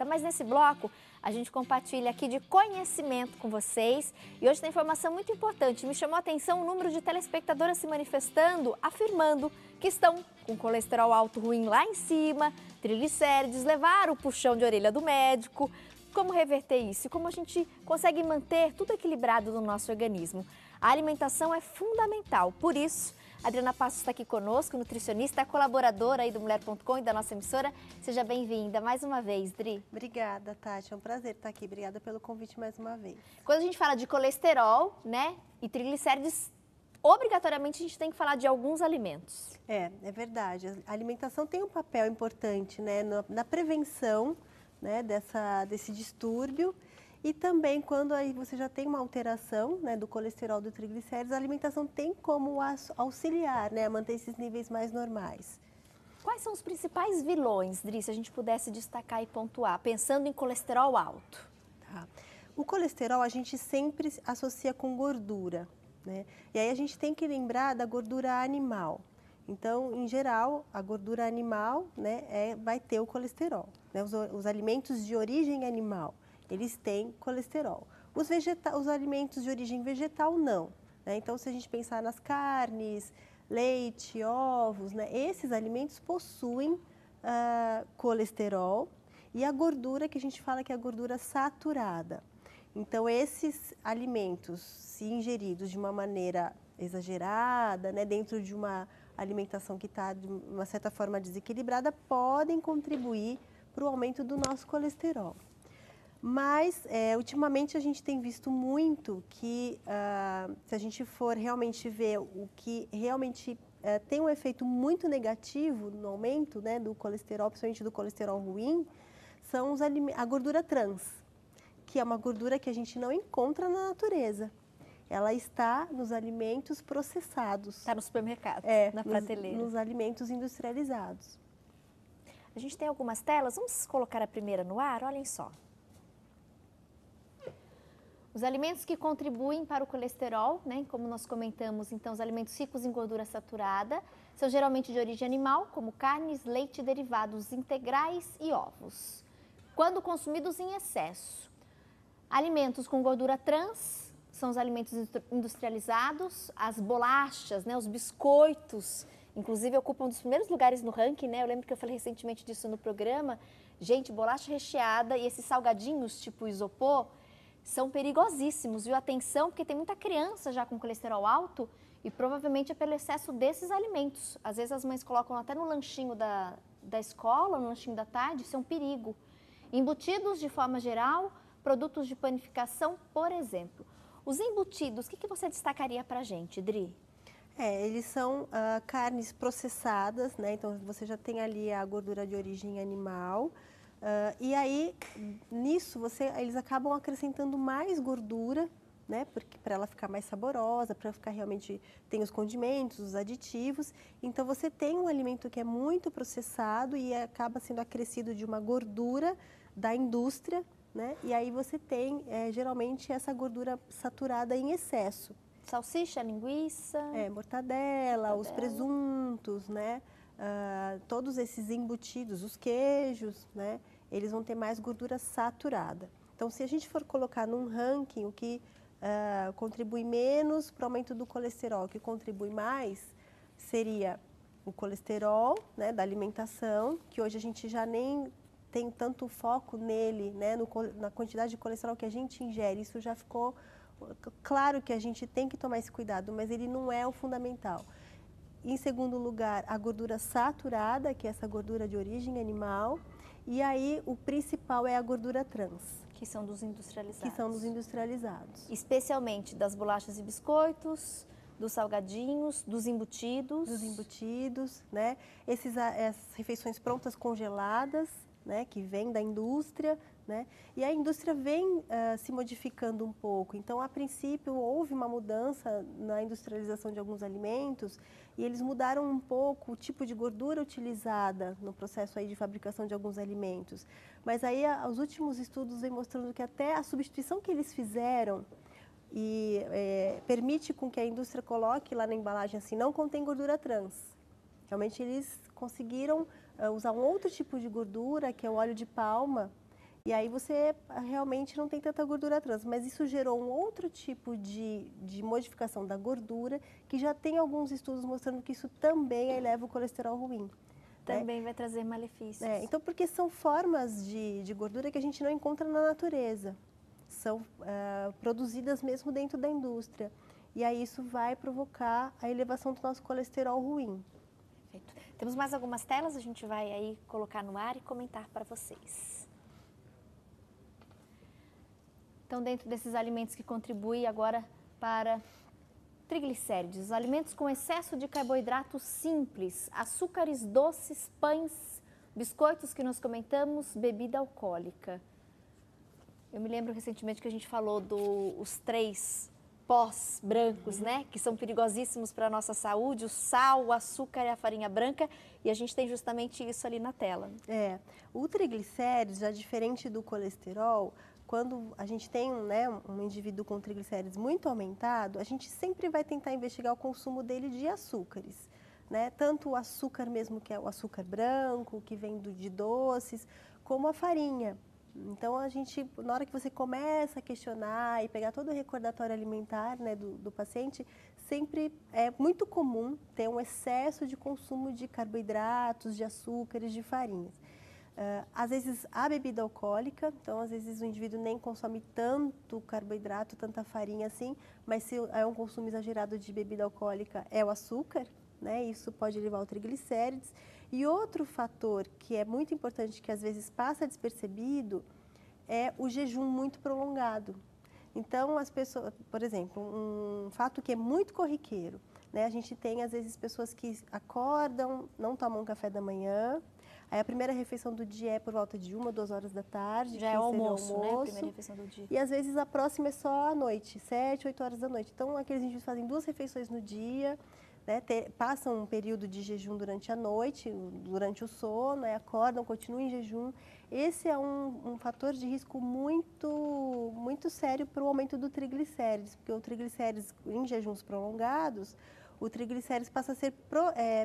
Mas nesse bloco, a gente compartilha aqui de conhecimento com vocês. E hoje tem informação muito importante. Me chamou a atenção o número de telespectadoras se manifestando, afirmando que estão com colesterol alto ruim lá em cima, triglicérides, levaram o puxão de orelha do médico. Como reverter isso e como a gente consegue manter tudo equilibrado no nosso organismo? A alimentação é fundamental, por isso, a Adriana Passos está aqui conosco, nutricionista, colaboradora aí do Mulher.com e da nossa emissora. Seja bem-vinda mais uma vez, Dri. Obrigada, Tati. É um prazer estar aqui. Obrigada pelo convite mais uma vez. Quando a gente fala de colesterol, né, e triglicérides, obrigatoriamente a gente tem que falar de alguns alimentos. É verdade. A alimentação tem um papel importante, né, na prevenção, né, desse distúrbio. E também quando aí você já tem uma alteração, né, do colesterol, do triglicéridos, a alimentação tem como auxiliar, né, a manter esses níveis mais normais. Quais são os principais vilões, Dri, se a gente pudesse destacar e pontuar, pensando em colesterol alto? Tá. O colesterol a gente sempre associa com gordura, né? E aí a gente tem que lembrar da gordura animal. Então, em geral, a gordura animal, né, vai ter o colesterol, né? Os alimentos de origem animal, eles têm colesterol. Os alimentos de origem vegetal, não, né? Então, se a gente pensar nas carnes, leite, ovos, né, esses alimentos possuem colesterol e a gordura que a gente fala que é a gordura saturada. Então, esses alimentos, se ingeridos de uma maneira exagerada, né, dentro de uma alimentação que está de uma certa forma desequilibrada, podem contribuir para o aumento do nosso colesterol. Mas, ultimamente, a gente tem visto muito que, se a gente for realmente ver o que realmente tem um efeito muito negativo no aumento, né, do colesterol, principalmente do colesterol ruim, são a gordura trans, que é uma gordura que a gente não encontra na natureza. Ela está nos alimentos processados. Está no supermercado, na prateleira. Nos alimentos industrializados. A gente tem algumas telas, vamos colocar a primeira no ar, olhem só. Os alimentos que contribuem para o colesterol, né, como nós comentamos, então, os alimentos ricos em gordura saturada, são geralmente de origem animal, como carnes, leite, derivados integrais e ovos, quando consumidos em excesso. Alimentos com gordura trans são os alimentos industrializados, as bolachas, né, os biscoitos, inclusive ocupam um dos primeiros lugares no ranking, né? Eu lembro que eu falei recentemente disso no programa. Gente, bolacha recheada e esses salgadinhos tipo isopor são perigosíssimos, viu? Atenção, porque tem muita criança já com colesterol alto e provavelmente é pelo excesso desses alimentos. Às vezes as mães colocam até no lanchinho da escola, no lanchinho da tarde, isso é um perigo. Embutidos de forma geral, produtos de panificação, por exemplo. Os embutidos, o que você destacaria pra gente, Dri? Eles são carnes processadas, né? Então você já tem ali a gordura de origem animal. E aí, nisso, eles acabam acrescentando mais gordura, né? Para ela ficar mais saborosa, para ficar realmente, tem os condimentos, os aditivos. Então, você tem um alimento que é muito processado e acaba sendo acrescido de uma gordura da indústria, né? E aí você tem, geralmente, essa gordura saturada em excesso. Salsicha, linguiça... mortadela, os presuntos, né? Todos esses embutidos, os queijos, né? Eles vão ter mais gordura saturada. Então, se a gente for colocar num ranking o que contribui menos para o aumento do colesterol, o que contribui mais, seria o colesterol, né, da alimentação, que hoje a gente já nem tem tanto foco nele, né, na quantidade de colesterol que a gente ingere. Isso já ficou claro que a gente tem que tomar esse cuidado, mas ele não é o fundamental. Em segundo lugar, a gordura saturada, que é essa gordura de origem animal. E aí, o principal é a gordura trans. Que são dos industrializados. Que são dos industrializados. Especialmente das bolachas e biscoitos, dos salgadinhos, dos embutidos. Dos embutidos, né? Essas refeições prontas congeladas, né? Que vêm da indústria, né? E a indústria vem se modificando um pouco. Então, a princípio, houve uma mudança na industrialização de alguns alimentos e eles mudaram um pouco o tipo de gordura utilizada no processo aí de fabricação de alguns alimentos. Mas aí, os últimos estudos vêm mostrando que até a substituição que eles fizeram e permite com que a indústria coloque lá na embalagem assim, não contém gordura trans. Realmente, eles conseguiram usar um outro tipo de gordura, que é o óleo de palma, E aí você realmente não tem tanta gordura trans, mas isso gerou um outro tipo de modificação da gordura, que já tem alguns estudos mostrando que isso também eleva o colesterol ruim. Também vai trazer malefícios. Então, porque são formas de gordura que a gente não encontra na natureza. São produzidas mesmo dentro da indústria. E aí isso vai provocar a elevação do nosso colesterol ruim. Perfeito. Temos mais algumas telas, a gente vai aí colocar no ar e comentar para vocês. Então, dentro desses alimentos que contribuem agora para triglicéridos, os alimentos com excesso de carboidratos simples, açúcares doces, pães, biscoitos que nós comentamos, bebida alcoólica. Eu me lembro recentemente que a gente falou dos 3 pós brancos, né, que são perigosíssimos para a nossa saúde, o sal, o açúcar e a farinha branca, e a gente tem justamente isso ali na tela. O triglicérides, já diferente do colesterol, quando a gente tem um indivíduo com triglicérides muito aumentado, a gente sempre vai tentar investigar o consumo dele de açúcares, né? Tanto o açúcar mesmo, que é o açúcar branco, que vem de doces, como a farinha. Então, a gente, na hora que você começa a questionar e pegar todo o recordatório alimentar, né, do paciente, sempre é muito comum ter um excesso de consumo de carboidratos, de açúcares, de farinhas. Às vezes, a bebida alcoólica, então, às vezes, o indivíduo nem consome tanto carboidrato, tanta farinha assim, mas se é um consumo exagerado de bebida alcoólica, é o açúcar, né? Isso pode levar ao triglicérides. E outro fator que é muito importante, que às vezes passa despercebido, é o jejum muito prolongado. Então, as pessoas, por exemplo, um fato que é muito corriqueiro, né? A gente tem, às vezes, pessoas que acordam, não tomam café da manhã, aí a primeira refeição do dia é por volta de 1 ou 2 horas da tarde. Já é o almoço, né? A primeira refeição do dia. E às vezes a próxima é só à noite, 7, 8 horas da noite. Então, aqueles indivíduos fazem 2 refeições no dia, né? Passam um período de jejum durante a noite, durante o sono, acordam, continuam em jejum. Esse é um fator de risco muito, muito sério para o aumento do triglicérides, porque o triglicérides em jejuns prolongados, o triglicérides passa a ser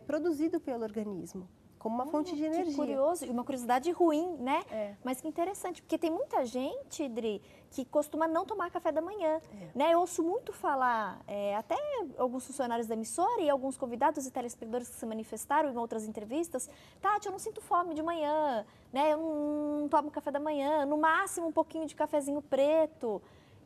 produzido pelo organismo como uma fonte de energia. Que curioso, e uma curiosidade ruim, né? Mas que interessante, porque tem muita gente, Dri, que costuma não tomar café da manhã, né? Eu ouço muito falar, até alguns funcionários da emissora e alguns convidados e telespectadores que se manifestaram em outras entrevistas, Tati, eu não sinto fome de manhã, né? Eu não tomo café da manhã, no máximo um pouquinho de cafezinho preto.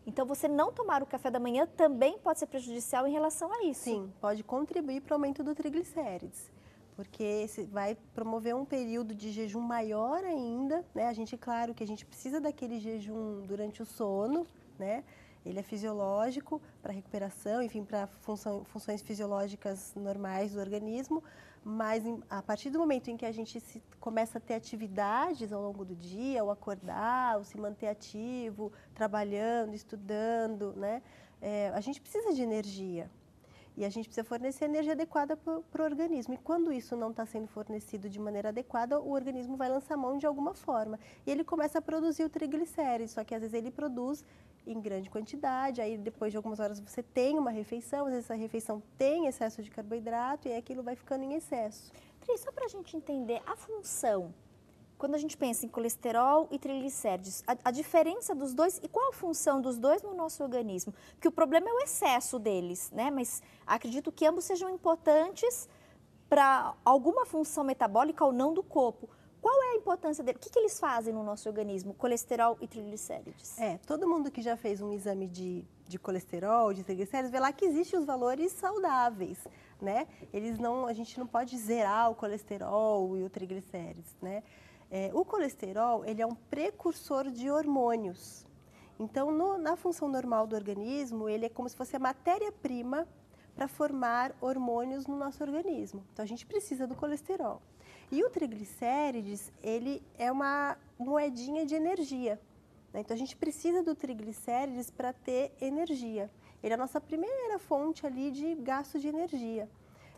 Então, você não tomar o café da manhã também pode ser prejudicial em relação a isso. Sim, pode contribuir para o aumento do triglicérides, porque vai promover um período de jejum maior ainda, né? Claro que a gente precisa daquele jejum durante o sono, né? Ele é fisiológico para recuperação, enfim, para funções fisiológicas normais do organismo, mas a partir do momento em que a gente começa a ter atividades ao longo do dia, ao acordar, ao se manter ativo, trabalhando, estudando, né? A gente precisa de energia. E a gente precisa fornecer energia adequada para o organismo. E quando isso não está sendo fornecido de maneira adequada, o organismo vai lançar mão de alguma forma. E ele começa a produzir o triglicérides, só que às vezes ele produz em grande quantidade, aí depois de algumas horas você tem uma refeição, às vezes essa refeição tem excesso de carboidrato e aí aquilo vai ficando em excesso. Tri, só para a gente entender a função, quando a gente pensa em colesterol e triglicérides, a diferença dos dois e qual a função dos dois no nosso organismo? Porque o problema é o excesso deles, né? Mas acredito que ambos sejam importantes para alguma função metabólica ou não do corpo. Qual é a importância dele? O que eles fazem no nosso organismo, colesterol e triglicérides? Todo mundo que já fez um exame de colesterol, de triglicérides, vê lá que existem os valores saudáveis, né? A gente não pode zerar o colesterol e o triglicérides, né? O colesterol, ele é um precursor de hormônios. Então, na função normal do organismo, ele é como se fosse a matéria-prima para formar hormônios no nosso organismo. Então, a gente precisa do colesterol. E o triglicérides, ele é uma moedinha de energia, né? Então, a gente precisa do triglicérides para ter energia. Ele é a nossa primeira fonte ali de gasto de energia.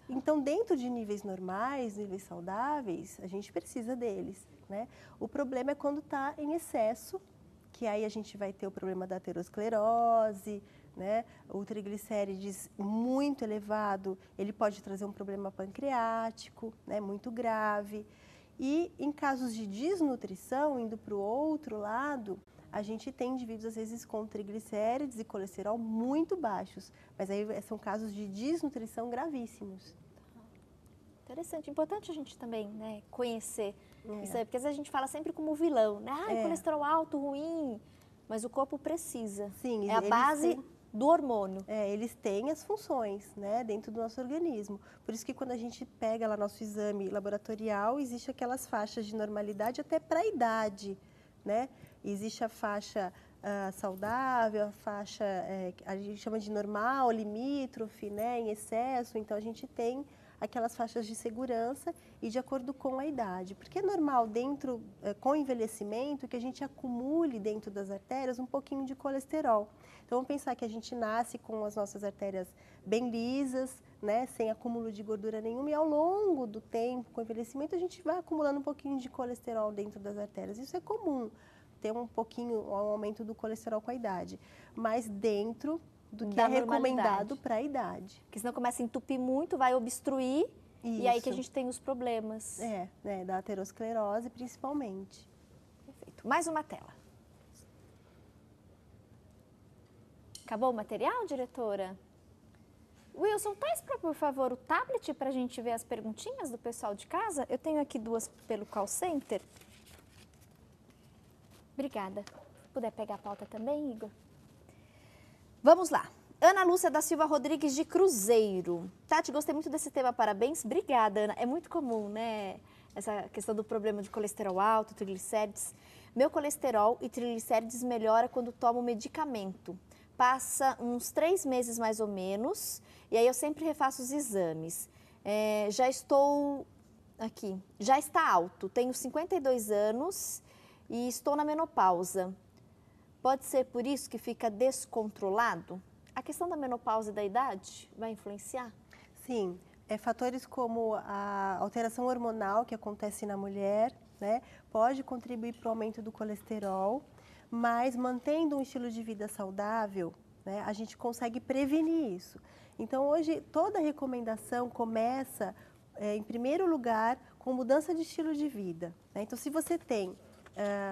Então, dentro de níveis normais, níveis saudáveis, a gente precisa deles, né? O problema é quando está em excesso, que aí a gente vai ter o problema da aterosclerose, né? O triglicérides muito elevado, ele pode trazer um problema pancreático, né? Muito grave. E em casos de desnutrição, indo para o outro lado, a gente tem indivíduos, às vezes, com triglicérides e colesterol muito baixos, mas aí são casos de desnutrição gravíssimos. Interessante, importante a gente também, né, conhecer isso aí, porque às vezes a gente fala sempre como vilão, né? Colesterol alto, ruim, mas o corpo precisa. Sim, é a base do hormônio. Eles têm as funções, né, dentro do nosso organismo. Por isso que quando a gente pega lá nosso exame laboratorial, existe aquelas faixas de normalidade até para a idade, né? Existe a faixa saudável, a faixa, a gente chama de normal, limítrofe, né, em excesso. Então, a gente tem aquelas faixas de segurança e de acordo com a idade. Porque é normal, com o envelhecimento, que a gente acumule dentro das artérias um pouquinho de colesterol. Então, vamos pensar que a gente nasce com as nossas artérias bem lisas, né, sem acúmulo de gordura nenhuma, e ao longo do tempo, com o envelhecimento, a gente vai acumulando um pouquinho de colesterol dentro das artérias. Isso é comum, ter um pouquinho, um aumento do colesterol com a idade, mas dentro do que é recomendado para a idade. Porque senão começa a entupir muito, vai obstruir, e aí que a gente tem os problemas. Da aterosclerose principalmente. Perfeito. Mais uma tela. Acabou o material, diretora? Wilson, traz, por favor, o tablet para a gente ver as perguntinhas do pessoal de casa. Eu tenho aqui duas pelo call center. Obrigada. Se puder pegar a pauta também, Igor. Vamos lá. Ana Lúcia da Silva Rodrigues de Cruzeiro. Tati, gostei muito desse tema, parabéns. Obrigada, Ana. É muito comum, né? Essa questão do problema de colesterol alto, triglicérides. Meu colesterol e triglicérides melhora quando tomo medicamento. Passa uns 3 meses mais ou menos, e aí eu sempre refaço os exames. Já está alto, tenho 52 anos e estou na menopausa. Pode ser por isso que fica descontrolado? A questão da menopausa e da idade vai influenciar? Sim, fatores como a alteração hormonal que acontece na mulher, né, pode contribuir para o aumento do colesterol, mas mantendo um estilo de vida saudável, né, a gente consegue prevenir isso. Então, hoje, toda recomendação começa, em primeiro lugar, com mudança de estilo de vida, né? Então, se você tem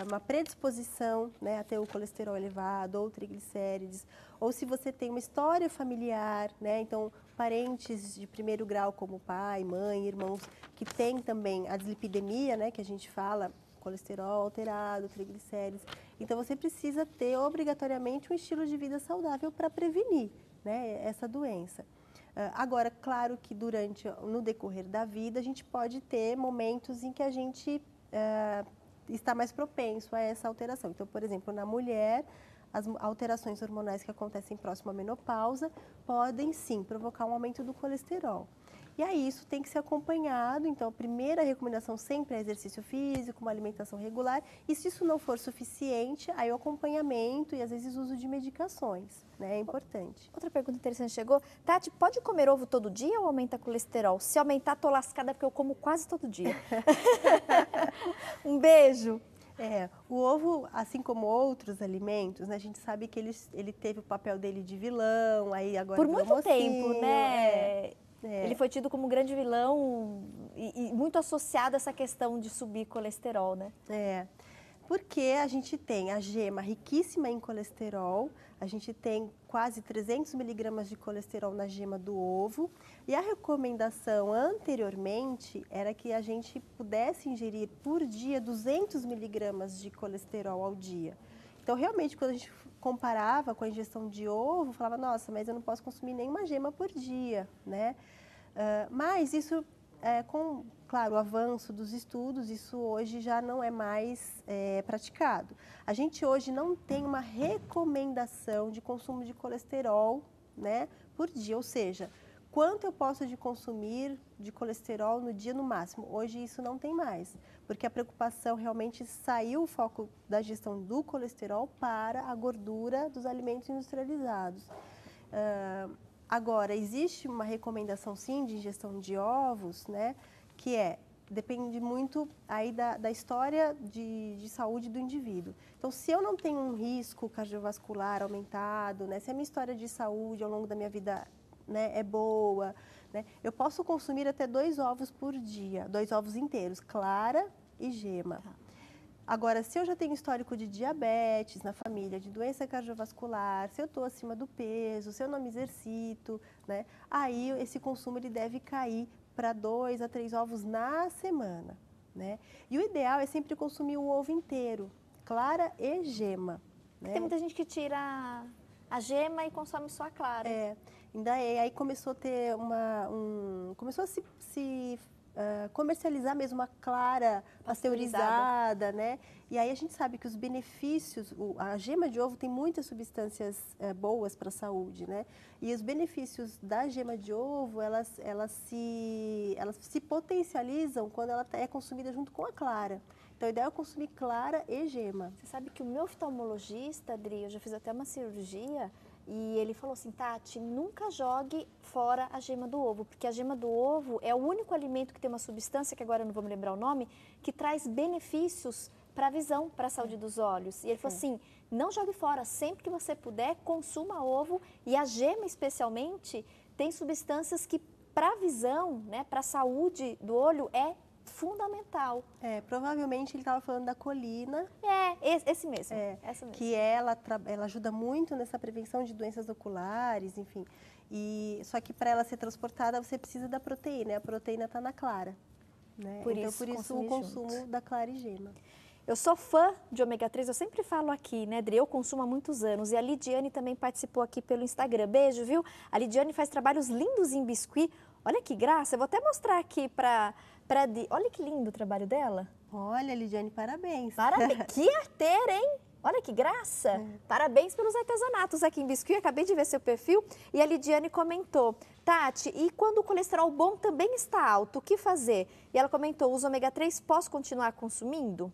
uma predisposição, né, a ter o colesterol elevado ou triglicérides, ou se você tem uma história familiar, né, então parentes de primeiro grau como pai, mãe, irmãos, que tem também a dislipidemia, né, que a gente fala, colesterol alterado, triglicérides, então você precisa ter obrigatoriamente um estilo de vida saudável para prevenir, né, essa doença. Agora, claro que no decorrer da vida, a gente pode ter momentos em que a gente está mais propenso a essa alteração. Então, por exemplo, na mulher, as alterações hormonais que acontecem próximo à menopausa podem sim provocar um aumento do colesterol. E aí isso tem que ser acompanhado, então a primeira recomendação sempre é exercício físico, uma alimentação regular, e se isso não for suficiente, aí o acompanhamento e às vezes o uso de medicações, né, é importante. Outra pergunta interessante chegou. Tati, pode comer ovo todo dia ou aumenta colesterol? Se aumentar, tô lascada porque eu como quase todo dia. Um beijo. O ovo, assim como outros alimentos, né, a gente sabe que ele teve o papel dele de vilão, aí agora por muito tempo, né? É. Ele foi tido como um grande vilão e muito associado a essa questão de subir colesterol, né? Porque a gente tem a gema riquíssima em colesterol, a gente tem quase 300 miligramas de colesterol na gema do ovo, e a recomendação anteriormente era que a gente pudesse ingerir por dia 200 miligramas de colesterol ao dia. Então, realmente, quando a gente comparava com a ingestão de ovo, falava, nossa, mas eu não posso consumir nenhuma gema por dia, né? Mas isso, com, claro, o avanço dos estudos, isso hoje já não é mais praticado. A gente hoje não tem uma recomendação de consumo de colesterol, né, por dia, ou seja, quanto eu posso consumir de colesterol no dia no máximo. Hoje isso não tem mais, porque a preocupação realmente saiu o foco da gestão do colesterol para a gordura dos alimentos industrializados. Agora, existe uma recomendação sim de ingestão de ovos, né, que depende muito aí da história de saúde do indivíduo. Então, se eu não tenho um risco cardiovascular aumentado, né, se a minha história de saúde ao longo da minha vida né, é boa, né? Eu posso consumir até 2 ovos por dia, 2 ovos inteiros, clara e gema. Tá. Agora, se eu já tenho histórico de diabetes na família, de doença cardiovascular, se eu estou acima do peso, se eu não me exercito, né, aí esse consumo ele deve cair para 2 a 3 ovos na semana, né? E o ideal é sempre consumir o ovo inteiro, clara e gema, né? Tem muita gente que tira a gema e consome só a clara. Aí começou a ter começou a comercializar mesmo a clara pasteurizada, né? E aí a gente sabe que os benefícios, a gema de ovo tem muitas substâncias boas para a saúde, né? E os benefícios da gema de ovo, elas se potencializam quando ela é consumida junto com a clara. Então, a ideia é consumir clara e gema. Você sabe que o meu oftalmologista, Adri, eu já fiz até uma cirurgia, e ele falou assim, Tati, nunca jogue fora a gema do ovo, porque a gema do ovo é o único alimento que tem uma substância, que agora eu não vou me lembrar o nome, que traz benefícios para a visão, para a saúde dos olhos. E ele falou assim, não jogue fora, sempre que você puder, consuma ovo, e a gema especialmente tem substâncias que para a visão, né, para a saúde do olho é fundamental. Provavelmente ele estava falando da colina. Esse mesmo. Essa mesmo. Que ela ajuda muito nessa prevenção de doenças oculares, enfim. Só que para ela ser transportada, você precisa da proteína. E a proteína está na clara. Né? Por isso o consumo da clara e gema. Eu sou fã de ômega 3, eu sempre falo aqui, né, Adri? Eu consumo há muitos anos. E a Lidiane também participou aqui pelo Instagram. Beijo, viu? A Lidiane faz trabalhos lindos em biscuit. Olha que graça. Eu vou até mostrar aqui para olha que lindo o trabalho dela. Olha, Lidiane, parabéns. Parabéns. Que arteira, hein? Olha que graça. Parabéns pelos artesanatos aqui em biscuit. Acabei de ver seu perfil. E a Lidiane comentou, Tati, e quando o colesterol bom também está alto, o que fazer? E ela comentou, os ômega 3 posso continuar consumindo?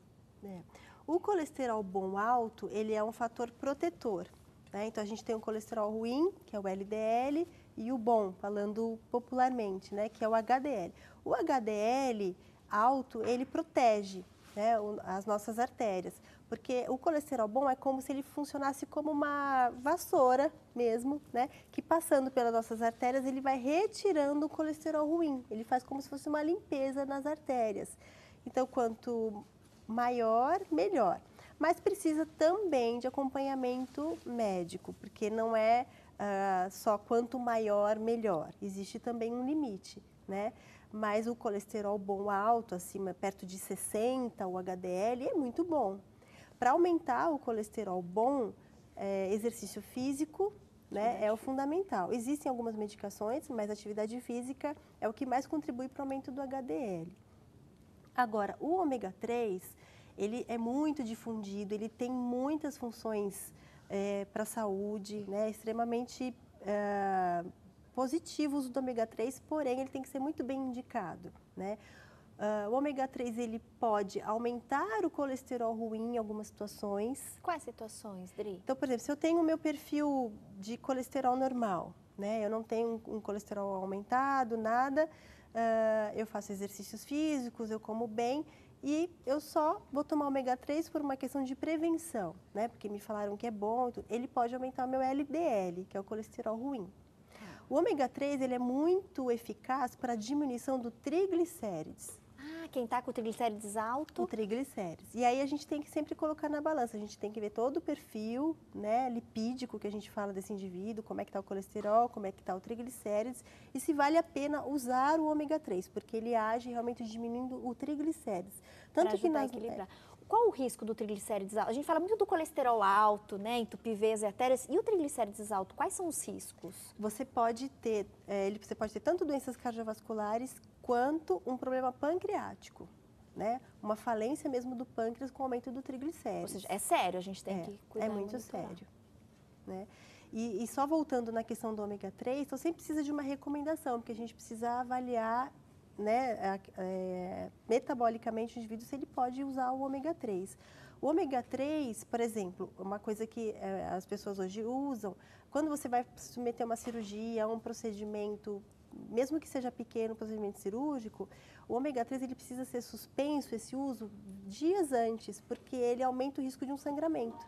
O colesterol bom alto, ele é um fator protetor. Né? Então, a gente tem o colesterol ruim, que é o LDL, e o bom, falando popularmente, né, que é o HDL. O HDL alto, ele protege, né, as nossas artérias, porque o colesterol bom é como se ele funcionasse como uma vassoura mesmo, né, que passando pelas nossas artérias, ele vai retirando o colesterol ruim, ele faz como se fosse uma limpeza nas artérias. Então, quanto maior, melhor. Mas precisa também de acompanhamento médico, porque não é só quanto maior, melhor. Existe também um limite, né? Mas o colesterol bom alto, acima, perto de 60, o HDL, é muito bom. Para aumentar o colesterol bom, exercício físico, né, é o fundamental. Existem algumas medicações, mas a atividade física é o que mais contribui para o aumento do HDL. Agora, o ômega 3, ele é muito difundido, ele tem muitas funções para a saúde, né, extremamente positivos do ômega 3, porém ele tem que ser muito bem indicado, né? O ômega 3 ele pode aumentar o colesterol ruim em algumas situações. Quais situações, Dri? Então, por exemplo, se eu tenho o meu perfil de colesterol normal, né, eu não tenho um colesterol aumentado, nada, eu faço exercícios físicos, eu como bem, e eu só vou tomar ômega 3 por uma questão de prevenção, né? Porque me falaram que é bom, ele pode aumentar o meu LDL, que é o colesterol ruim. O ômega 3 ele é muito eficaz para a diminuição do triglicérides. Quem está com o triglicérides alto? O triglicérides. E aí a gente tem que sempre colocar na balança, a gente tem que ver todo o perfil, né, lipídico que a gente fala desse indivíduo, como é que está o colesterol, como é que está o triglicérides e se vale a pena usar o ômega 3, porque ele age realmente diminuindo o triglicérides. Tanto que nós equilibrar. Qual o risco do triglicérides alto? A gente fala muito do colesterol alto, né, entupir veias e artérias, e o triglicérides alto, quais são os riscos? Você pode ter tanto doenças cardiovasculares quanto um problema pancreático, né? Uma falência mesmo do pâncreas com aumento do triglicérides. Ou seja, é sério, a gente tem que cuidar. É muito sério, né? E só voltando na questão do ômega 3, então sempre precisa de uma recomendação, porque a gente precisa avaliar, né, metabolicamente o indivíduo se ele pode usar o ômega 3. O ômega 3, por exemplo, uma coisa que as pessoas hoje usam, quando você vai submeter uma cirurgia, um procedimento, mesmo que seja pequeno, um procedimento cirúrgico, o ômega 3 ele precisa ser suspenso, esse uso, dias antes, porque ele aumenta o risco de um sangramento.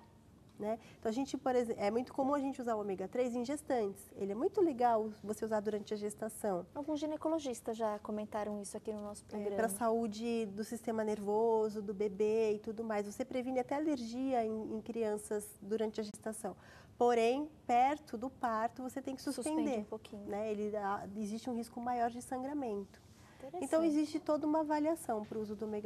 né? Então, a gente, por exemplo, é muito comum a gente usar o ômega 3 em gestantes. Ele é muito legal você usar durante a gestação. Alguns ginecologistas já comentaram isso aqui no nosso programa. Para a saúde do sistema nervoso, do bebê e tudo mais. Você previne até alergia em crianças durante a gestação. Porém, perto do parto, você tem que suspender. Suspende um pouquinho. Né? Existe um risco maior de sangramento. Então, Interessante. existe toda uma avaliação para o uso do ômega